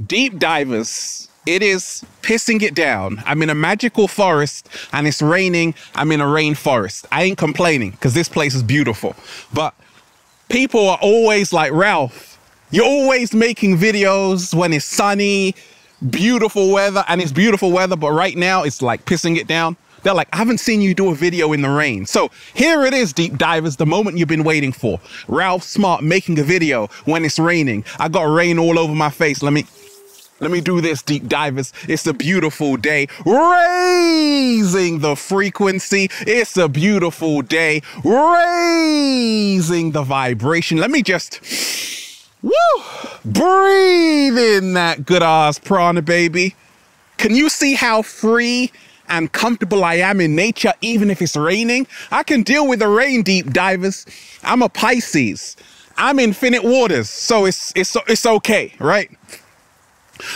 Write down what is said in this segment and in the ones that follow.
Deep divers, it is pissing it down. I'm in a magical forest and it's raining. I'm in a rainforest. I ain't complaining because this place is beautiful. But people are always like, Ralph, you're always making videos when it's sunny, beautiful weather, and it's beautiful weather, but right now it's like pissing it down. They're like, I haven't seen you do a video in the rain. So here it is, deep divers, the moment you've been waiting for. Ralph Smart making a video when it's raining. I got rain all over my face. Let me do this, deep divers. It's a beautiful day. Raising the frequency. It's a beautiful day. Raising the vibration. Let me just, woo, breathe in that good ass prana, baby. Can you see how free and comfortable I am in nature, even if it's raining? I can deal with the rain, deep divers. I'm a Pisces. I'm infinite waters, so it's okay, right?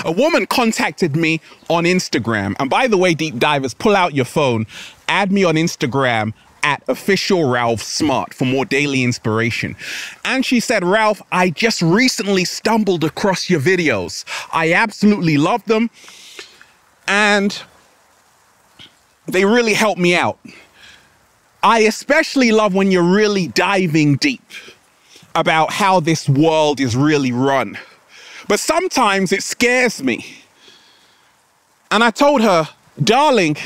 A woman contacted me on Instagram. And by the way, deep divers, pull out your phone, add me on Instagram at official Ralph Smart for more daily inspiration. And she said, Ralph, I just recently stumbled across your videos. I absolutely love them. And they really help me out. I especially love when you're really diving deep about how this world is really run. But sometimes it scares me. And I told her, darling,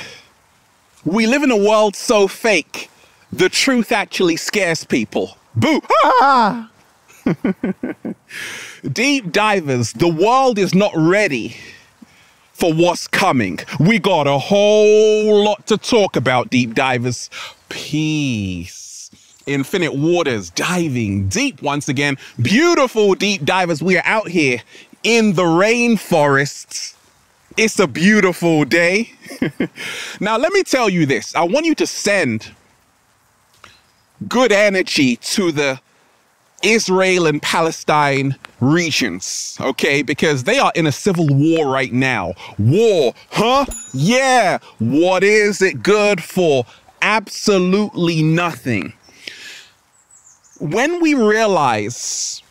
we live in a world so fake, the truth actually scares people. Boo! Ah! Deep divers, the world is not ready for what's coming. We got a whole lot to talk about, deep divers. Peace. Infinite waters, diving deep once again. Beautiful deep divers. We are out here in the rainforests. It's a beautiful day. Now, let me tell you this. I want you to send good energy to the Israel and Palestine regions, okay? Because they are in a civil war right now. War, huh? Yeah. What is it good for? Absolutely nothing. When we realize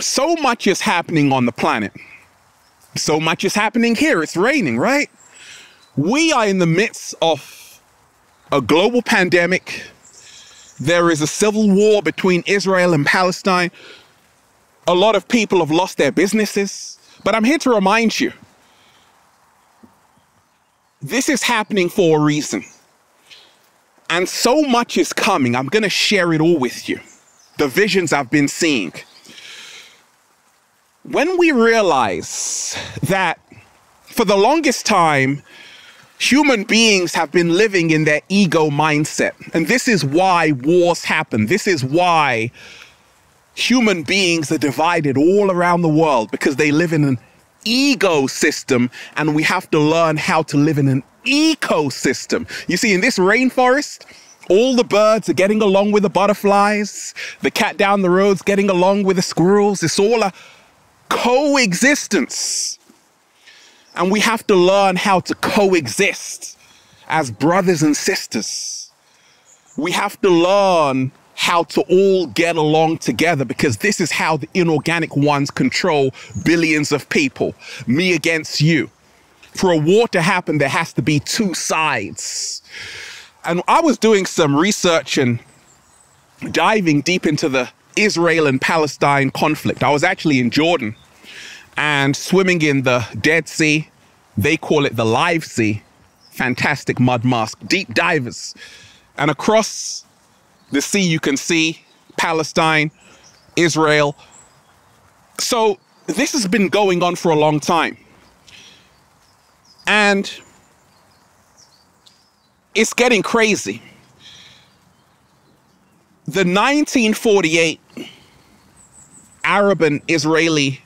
so much is happening on the planet, so much is happening here, it's raining, right? We are in the midst of a global pandemic. There is a civil war between Israel and Palestine. A lot of people have lost their businesses. But I'm here to remind you, this is happening for a reason. And so much is coming. I'm going to share it all with you. The visions I've been seeing. When we realize that for the longest time, human beings have been living in their ego mindset. And this is why wars happen. This is why human beings are divided all around the world, because they live in an ego system, and we have to learn how to live in an ecosystem. You see, in this rainforest, all the birds are getting along with the butterflies. The cat down the road's getting along with the squirrels. It's all a coexistence. And we have to learn how to coexist as brothers and sisters. We have to learn how to all get along together, because this is how the inorganic ones control billions of people. Me against you. For a war to happen, there has to be two sides. And I was doing some research and diving deep into the Israel and Palestine conflict. I was actually in Jordan and swimming in the Dead Sea. They call it the Live Sea. Fantastic mud mask, deep divers. And across the sea, you can see Palestine, Israel. So this has been going on for a long time. And it's getting crazy. The 1948 Arab and Israeli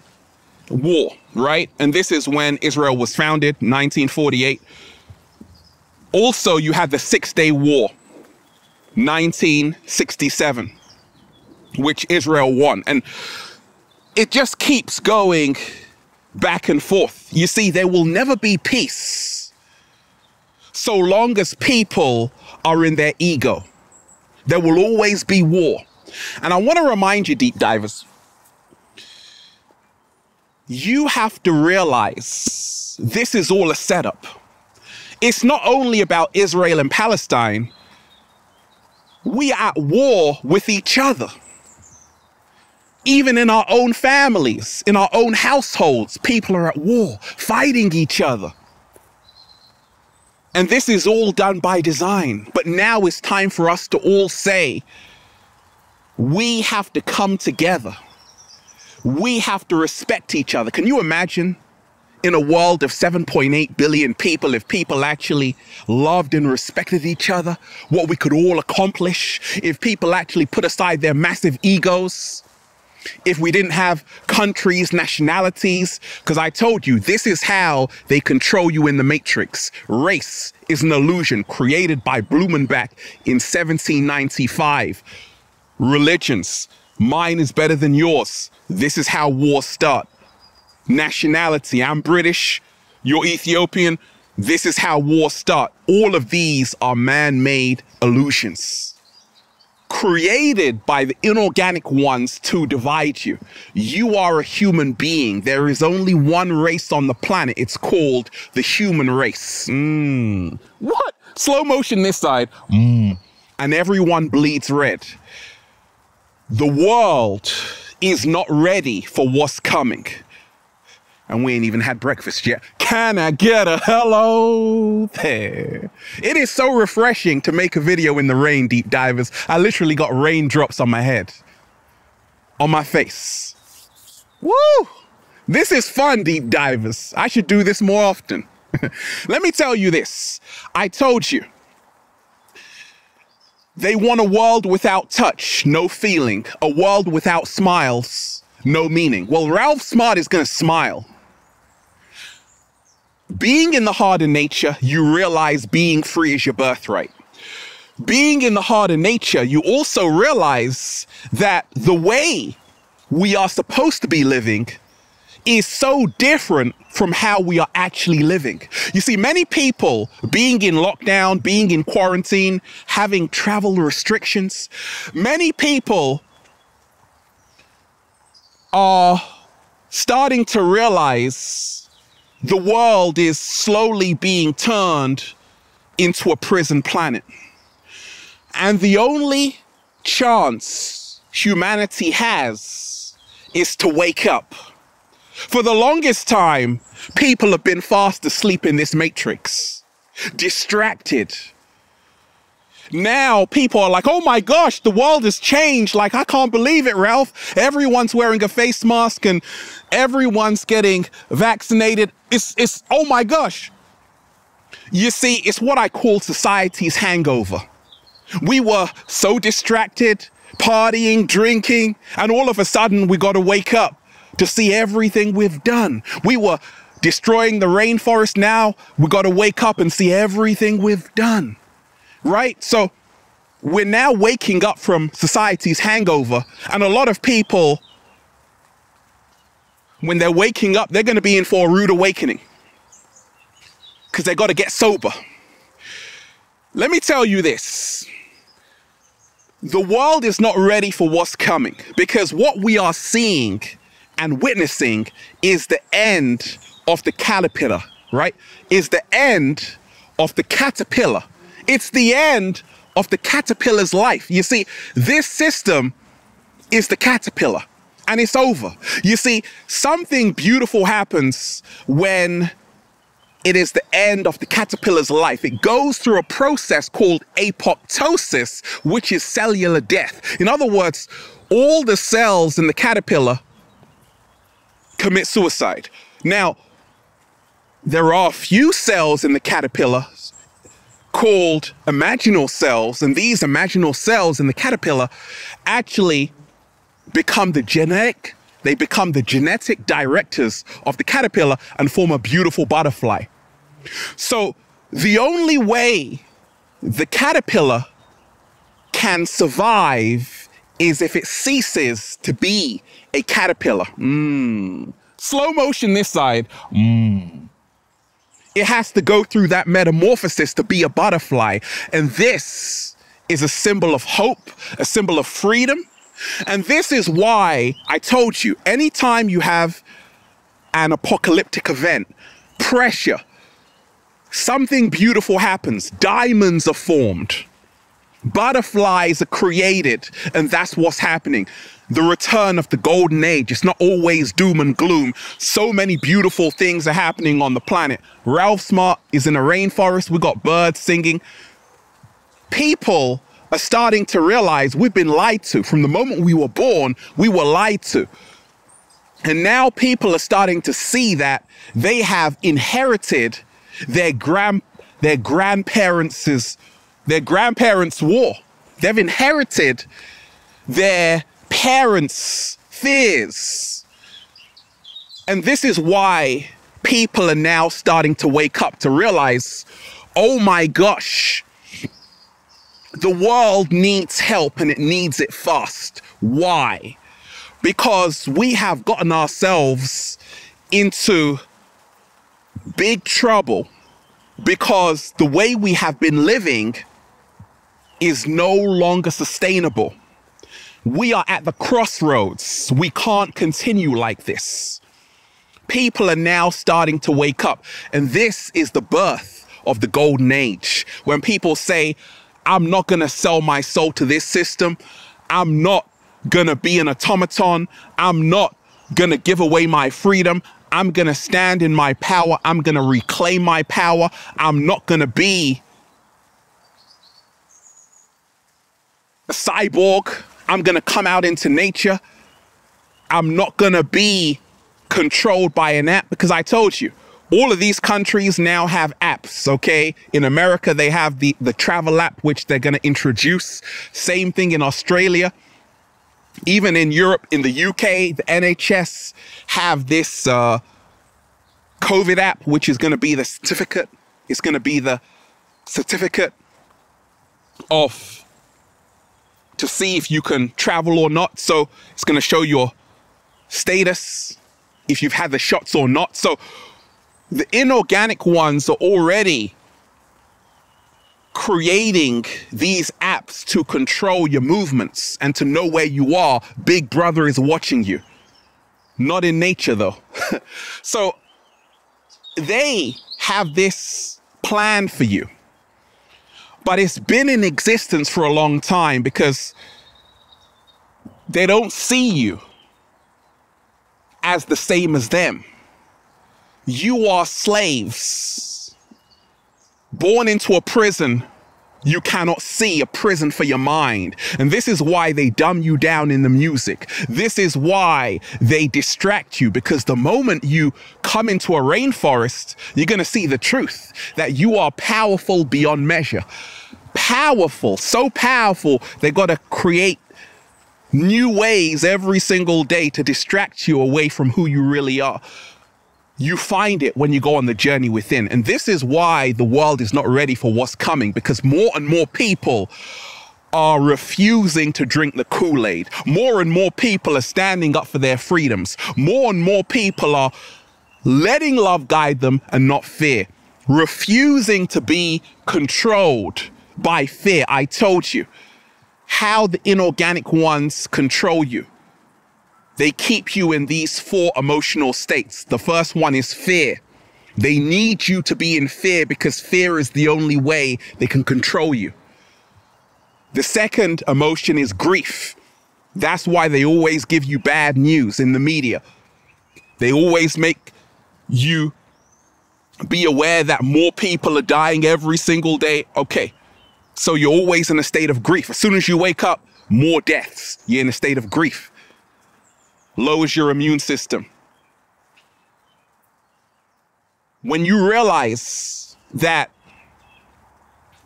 war, right? And this is when Israel was founded, 1948. Also, you had the Six-Day War, 1967, which Israel won. And it just keeps going back and forth. You see, there will never be peace so long as people are in their ego. There will always be war. And I want to remind you, deep divers, You have to realize this is all a setup. It's not only about Israel and Palestine. We are at war with each other. Even in our own families, in our own households, people are at war, fighting each other. And this is all done by design. But now it's time for us to all say, we have to come together. We have to respect each other. Can you imagine in a world of 7.8 billion people, if people actually loved and respected each other, what we could all accomplish, if people actually put aside their massive egos, if we didn't have countries, nationalities? Because I told you, this is how they control you in the Matrix. Race is an illusion created by Blumenbach in 1795. Religions, mine is better than yours. This is how wars start. Nationality, I'm British, you're Ethiopian. This is how wars start. All of these are man-made illusions created by the inorganic ones to divide you. You are a human being. There is only one race on the planet. It's called the human race. What? Slow motion this side. And everyone bleeds red. The world is not ready for what's coming. And we ain't even had breakfast yet. Can I get a hello there? It is so refreshing to make a video in the rain, deep divers. I literally got raindrops on my head, on my face. Woo! This is fun, deep divers. I should do this more often. Let me tell you this. I told you. They want a world without touch, no feeling. A world without smiles, no meaning. Well, Ralph Smart is going to smile. Being in the heart of nature, you realize being free is your birthright. Being in the heart of nature, you also realize that the way we are supposed to be living is so different from how we are actually living. You see, many people being in lockdown, being in quarantine, having travel restrictions, many people are starting to realize the world is slowly being turned into a prison planet. And the only chance humanity has is to wake up. For the longest time, people have been fast asleep in this matrix, distracted. Now people are like, oh my gosh, the world has changed. Like, I can't believe it, Ralph. Everyone's wearing a face mask and everyone's getting vaccinated. It's oh my gosh. You see, it's what I call society's hangover. We were so distracted, partying, drinking, and all of a sudden we got to wake up to see everything we've done. We were destroying the rainforest. Now we got to wake up and see everything we've done. Right? So we're now waking up from society's hangover, and a lot of people, when they're waking up, they're going to be in for a rude awakening because they got to get sober. Let me tell you this. The world is not ready for what's coming because what we are seeing and witnessing is the end of the caterpillar, right? Is the end of the caterpillar. It's the end of the caterpillar's life. You see, this system is the caterpillar and it's over. You see, something beautiful happens when it is the end of the caterpillar's life. It goes through a process called apoptosis, which is cellular death. In other words, all the cells in the caterpillar commit suicide. Now, there are a few cells in the caterpillar called imaginal cells, and these imaginal cells in the caterpillar actually become the genetic directors of the caterpillar and form a beautiful butterfly. So the only way the caterpillar can survive is if it ceases to be a caterpillar. Slow motion this side. It has to go through that metamorphosis to be a butterfly. And this is a symbol of hope, a symbol of freedom. And this is why I told you, anytime you have an apocalyptic event, pressure, something beautiful happens. Diamonds are formed. Butterflies are created, and that's what's happening. The return of the golden age. It's not always doom and gloom. So many beautiful things are happening on the planet. Ralph Smart is in a rainforest. We got birds singing. People are starting to realize we've been lied to. From the moment we were born, we were lied to. And now people are starting to see that they have inherited their grandparents' war. They've inherited their parents' fears. And this is why people are now starting to wake up to realize, oh my gosh, the world needs help and it needs it fast. Why? Because we have gotten ourselves into big trouble because the way we have been living is no longer sustainable. We are at the crossroads. We can't continue like this. People are now starting to wake up, and this is the birth of the golden age. When people say, I'm not going to sell my soul to this system. I'm not going to be an automaton. I'm not going to give away my freedom. I'm going to stand in my power. I'm going to reclaim my power. I'm not going to be a cyborg. I'm going to come out into nature. I'm not going to be controlled by an app, because I told you, all of these countries now have apps, okay? In America, they have the travel app, which they're going to introduce. Same thing in Australia. Even in Europe, in the UK, the NHS have this COVID app, which is going to be the certificate. It's going to be the certificate to see if you can travel or not. So it's going to show your status, if you've had the shots or not. So the inorganic ones are already creating these apps to control your movements and to know where you are. Big Brother is watching you. Not in nature, though. So they have this plan for you. But it's been in existence for a long time because they don't see you as the same as them. You are slaves. Born into a prison, you cannot see a prison for your mind. And this is why they dumb you down in the music. This is why they distract you, because the moment you come into a rainforest, you're going to see the truth that you are powerful beyond measure. Powerful, so powerful, they got to create new ways every single day to distract you away from who you really are. You find it when you go on the journey within. And this is why the world is not ready for what's coming, because more and more people are refusing to drink the Kool-Aid. More and more people are standing up for their freedoms. More and more people are letting love guide them and not fear. Refusing to be controlled by fear. I told you how the inorganic ones control you. They keep you in these 4 emotional states. The first one is fear. They need you to be in fear because fear is the only way they can control you. The second emotion is grief. That's why they always give you bad news in the media. They always make you be aware that more people are dying every single day. Okay, so you're always in a state of grief. As soon as you wake up, more deaths. You're in a state of grief. Lowers your immune system. When you realize that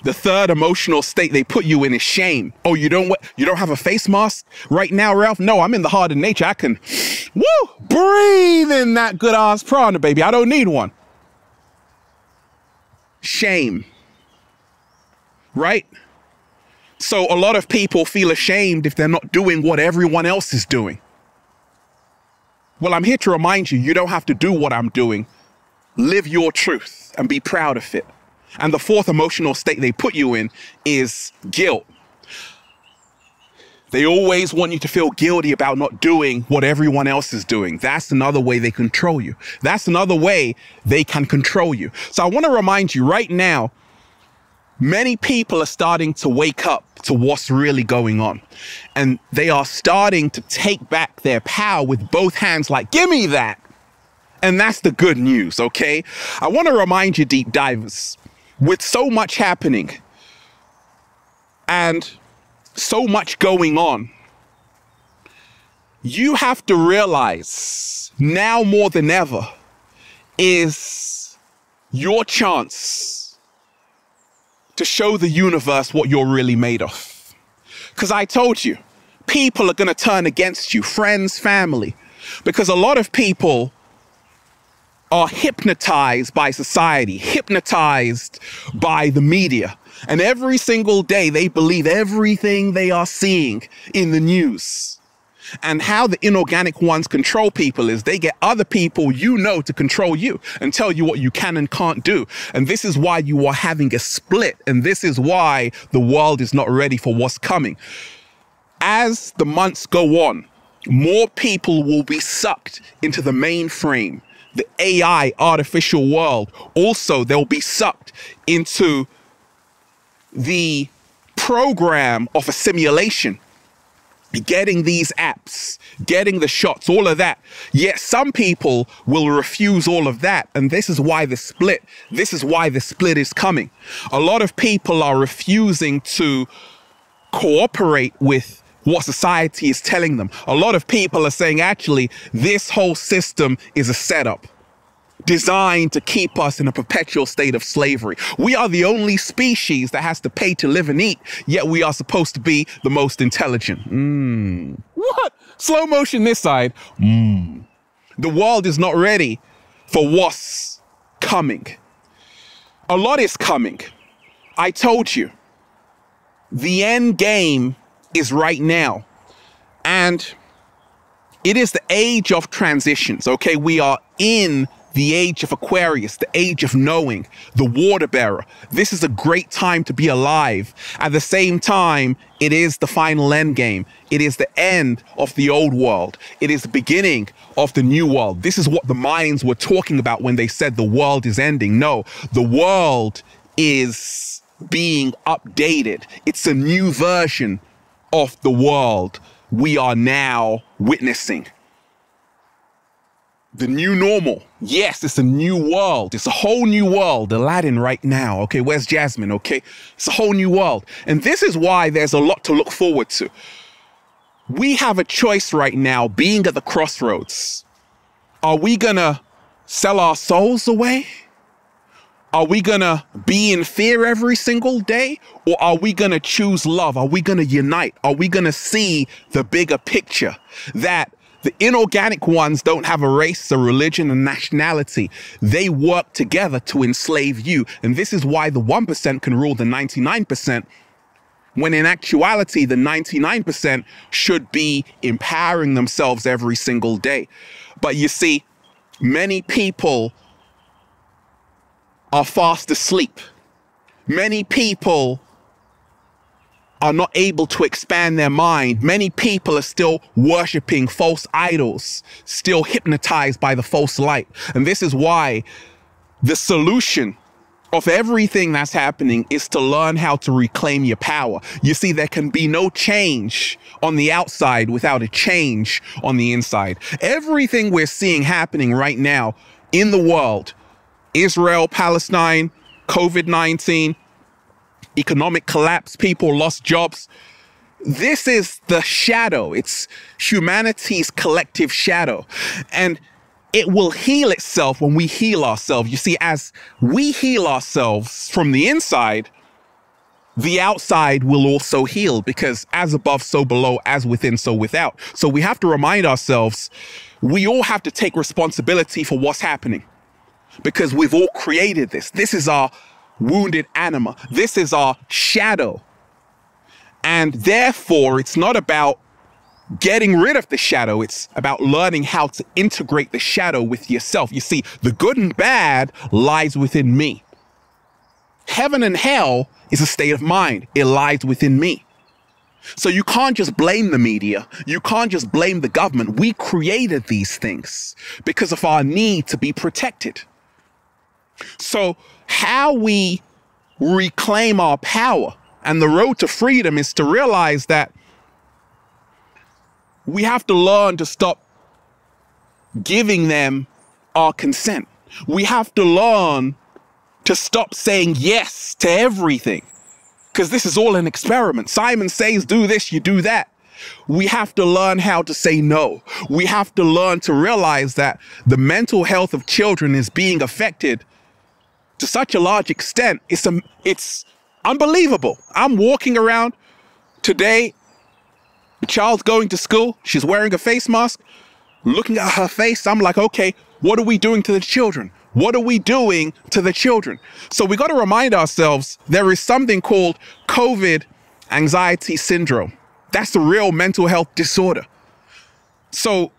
the third emotional state they put you in is shame. Oh, you don't have a face mask right now, Ralph? No, I'm in the heart of nature. I can, breathe in that good ass prana, baby. I don't need one. Shame. Right? So a lot of people feel ashamed if they're not doing what everyone else is doing. Well, I'm here to remind you, you don't have to do what I'm doing. Live your truth and be proud of it. And the fourth emotional state they put you in is guilt. They always want you to feel guilty about not doing what everyone else is doing. That's another way they control you. That's another way they can control you. So I want to remind you right now, many people are starting to wake up to what's really going on. And they are starting to take back their power with both hands like, give me that. And that's the good news, okay? I want to remind you, deep divers, with so much happening and so much going on, you have to realize now more than ever is your chance to show the universe what you're really made of. Because I told you, people are going to turn against you, friends, family, because a lot of people are hypnotized by society, hypnotized by the media. And every single day they believe everything they are seeing in the news. And how the inorganic ones control people is they get other people to control you and tell you what you can and can't do. And this is why you are having a split. And this is why the world is not ready for what's coming. As the months go on, more people will be sucked into the mainframe, the AI artificial world. Also, they'll be sucked into the program of a simulation, getting these apps, getting the shots, all of that. Yet some people will refuse all of that. And this is why the split is coming. A lot of people are refusing to cooperate with what society is telling them. A lot of people are saying, actually, this whole system is a setup designed to keep us in a perpetual state of slavery. We are the only species that has to pay to live and eat, yet we are supposed to be the most intelligent. What? Slow motion this side. The world is not ready for what's coming. A lot is coming. I told you, the end game is right now. And it is the age of transitions, okay? We are in the age of Aquarius, the age of knowing, the water bearer. This is a great time to be alive. At the same time, it is the final end game. It is the end of the old world. It is the beginning of the new world. This is what the Mayans were talking about when they said the world is ending. No, the world is being updated. It's a new version of the world we are now witnessing. The new normal. Yes, it's a new world. It's a whole new world. Aladdin right now. Okay, where's Jasmine? Okay, it's a whole new world. And this is why there's a lot to look forward to. We have a choice right now, being at the crossroads. Are we gonna sell our souls away? Are we gonna be in fear every single day? Or are we gonna choose love? Are we gonna unite? Are we gonna see the bigger picture? That the inorganic ones don't have a race, a religion, a nationality. They work together to enslave you. And this is why the 1% can rule the 99%, when in actuality, the 99% should be empowering themselves every single day. But you see, many people are fast asleep. Many people are not able to expand their mind. Many people are still worshiping false idols, still hypnotized by the false light. And this is why the solution of everything that's happening is to learn how to reclaim your power. You see, there can be no change on the outside without a change on the inside. Everything we're seeing happening right now in the world, Israel, Palestine, COVID-19, economic collapse, people lost jobs. This is the shadow. It's humanity's collective shadow. And it will heal itself when we heal ourselves. You see, as we heal ourselves from the inside, the outside will also heal, because as above, so below, as within, so without. So we have to remind ourselves, we all have to take responsibility for what's happening, because we've all created this. This is our wounded anima. This is our shadow. And therefore, it's not about getting rid of the shadow. It's about learning how to integrate the shadow with yourself. You see, the good and bad lies within me. Heaven and hell is a state of mind. It lies within me. So you can't just blame the media. You can't just blame the government. We created these things because of our need to be protected. So how we reclaim our power and the road to freedom is to realize that we have to learn to stop giving them our consent. We have to learn to stop saying yes to everything, because this is all an experiment. Simon says, do this, you do that. We have to learn how to say no. We have to learn to realize that the mental health of children is being affected to such a large extent. It's unbelievable. I'm walking around today, the child's going to school, she's wearing a face mask, looking at her face. I'm like, okay, what are we doing to the children? What are we doing to the children? So we got to remind ourselves there is something called COVID anxiety syndrome. That's the real mental health disorder. So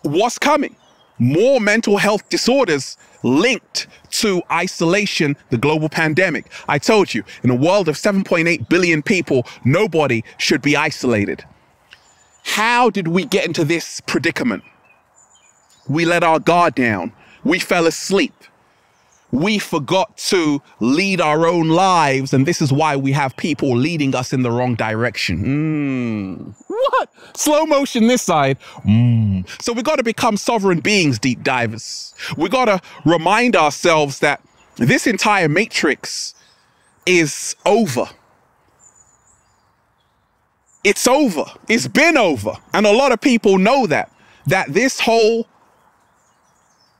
what's coming? More mental health disorders linked to isolation, the global pandemic. I told you, in a world of 7.8 billion people, nobody should be isolated. How did we get into this predicament? We let our guard down. We fell asleep. We forgot to lead our own lives, and this is why we have people leading us in the wrong direction. What? Slow motion this side. So we got to become sovereign beings, deep divers. We got to remind ourselves that this entire matrix is over. It's over. It's been over. And a lot of people know that this whole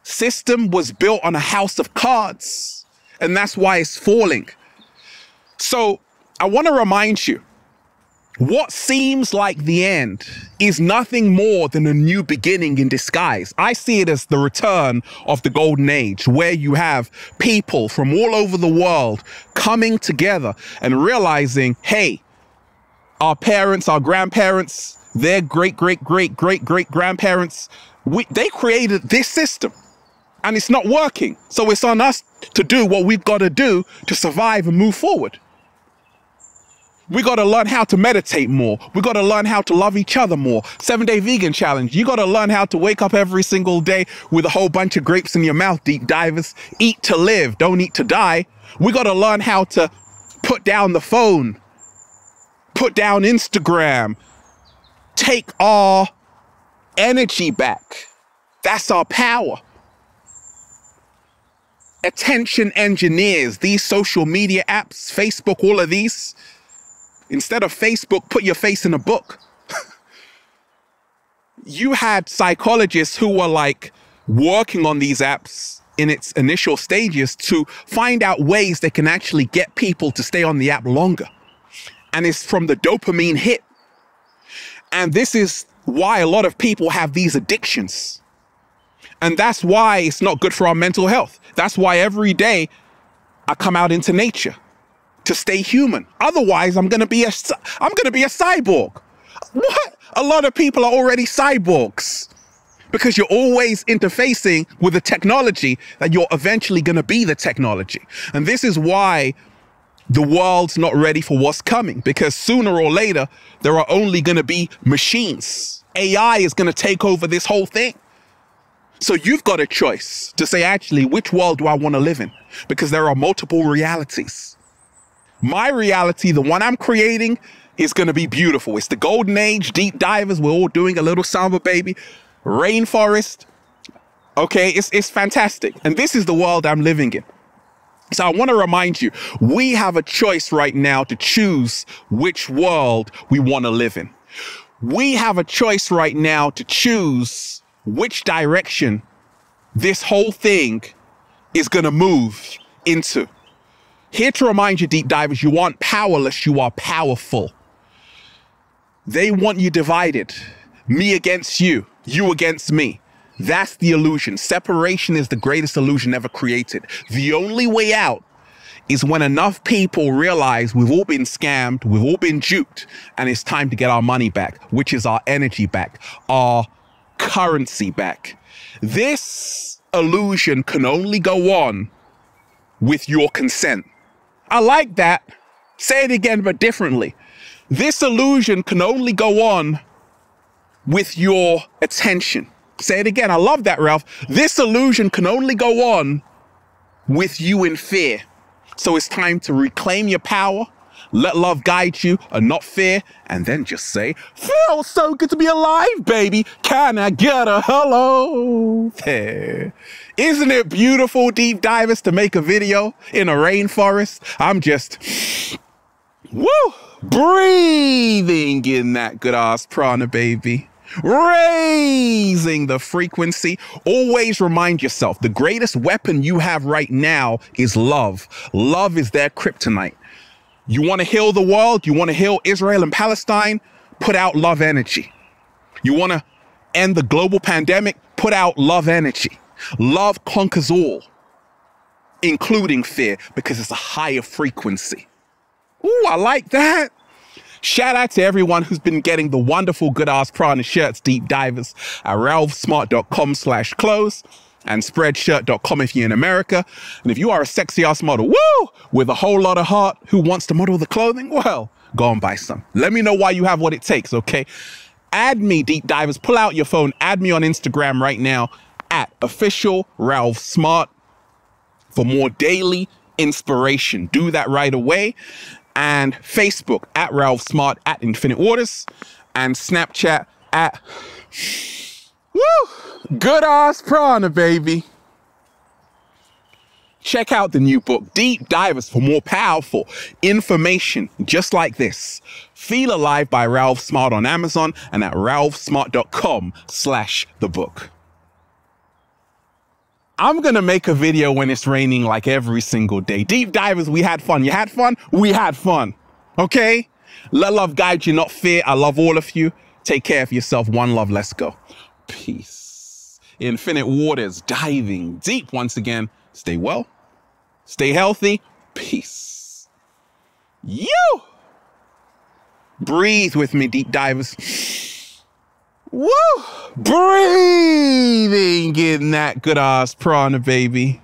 system was built on a house of cards, and that's why it's falling. So I want to remind you, what seems like the end is nothing more than a new beginning in disguise. I see it as the return of the golden age, where you have people from all over the world coming together and realizing, hey, our parents, our grandparents, their great-great-great-great-great-grandparents, they created this system. And it's not working. So it's on us to do what we've got to do to survive and move forward. We got to learn how to meditate more. We got to learn how to love each other more. 7-day vegan challenge. You got to learn how to wake up every single day with a whole bunch of grapes in your mouth, deep divers. Eat to live, don't eat to die. We got to learn how to put down the phone, put down Instagram, take our energy back. That's our power. Attention engineers, these social media apps, Facebook, all of these. Instead of Facebook, put your face in a book. You had psychologists who were like working on these apps in its initial stages to find out ways they can actually get people to stay on the app longer. And it's from the dopamine hit. And this is why a lot of people have these addictions. And that's why it's not good for our mental health. That's why every day I come out into nature to stay human. Otherwise, I'm going to be a cyborg. What? A lot of people are already cyborgs because you're always interfacing with the technology that you're eventually going to be the technology. And this is why the world's not ready for what's coming, because sooner or later, there are only going to be machines. AI is going to take over this whole thing. So you've got a choice to say, actually, which world do I want to live in? Because there are multiple realities. My reality, the one I'm creating, is going to be beautiful. It's the golden age, deep divers. We're all doing a little samba, baby. Rainforest. Okay, it's fantastic. And this is the world I'm living in. So I want to remind you, we have a choice right now to choose which world we want to live in. We have a choice right now to choose which direction this whole thing is going to move into. Here to remind you, deep divers, you aren't powerless, you are powerful. They want you divided. Me against you, you against me. That's the illusion. Separation is the greatest illusion ever created. The only way out is when enough people realize we've all been scammed, we've all been duped, and it's time to get our money back, which is our energy back, our currency back. This illusion can only go on with your consent. I like that. Say it again, but differently. This illusion can only go on with your attention. Say it again. I love that, Ralph. This illusion can only go on with you in fear. So it's time to reclaim your power, let love guide you and not fear, and then just say, feels so good to be alive, baby. Can I get a hello there? Isn't it beautiful, deep divers, to make a video in a rainforest? I'm just, woo, breathing in that good ass prana, baby. Raising the frequency. Always remind yourself, the greatest weapon you have right now is love. Love is their kryptonite. You want to heal the world? You want to heal Israel and Palestine? Put out love energy. You want to end the global pandemic? Put out love energy. Love conquers all, including fear, because it's a higher frequency. Ooh, I like that. Shout out to everyone who's been getting the wonderful good ass prana shirts, deep divers, at ralphsmart.com/clothes and spreadshirt.com if you're in America. And if you are a sexy ass model, woo, with a whole lot of heart who wants to model the clothing, well, go and buy some. Let me know why you have what it takes, okay? Add me, deep divers. Pull out your phone. Add me on Instagram right now at official Ralph Smart for more daily inspiration. Do that right away. And Facebook at Ralph Smart at Infinite Waters, and Snapchat at woo, good ass prana, baby. Check out the new book, Deep Divers, for more powerful information just like this. Feel Alive by Ralph Smart on Amazon and at ralphsmart.com/thebook. I'm going to make a video when it's raining like every single day. Deep divers, we had fun. You had fun? We had fun. Okay? Let love guide you, not fear. I love all of you. Take care of yourself. One love. Let's go. Peace. Infinite waters, diving deep once again. Stay well. Stay healthy. Peace. You. Breathe with me, deep divers. Woo! Breathing in that good ass prana, baby.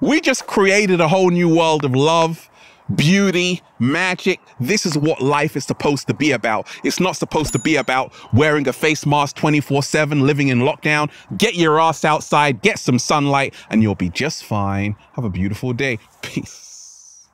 We just created a whole new world of love, beauty, magic. This is what life is supposed to be about. It's not supposed to be about wearing a face mask 24/7, living in lockdown. Get your ass outside, get some sunlight, and you'll be just fine. Have a beautiful day. Peace.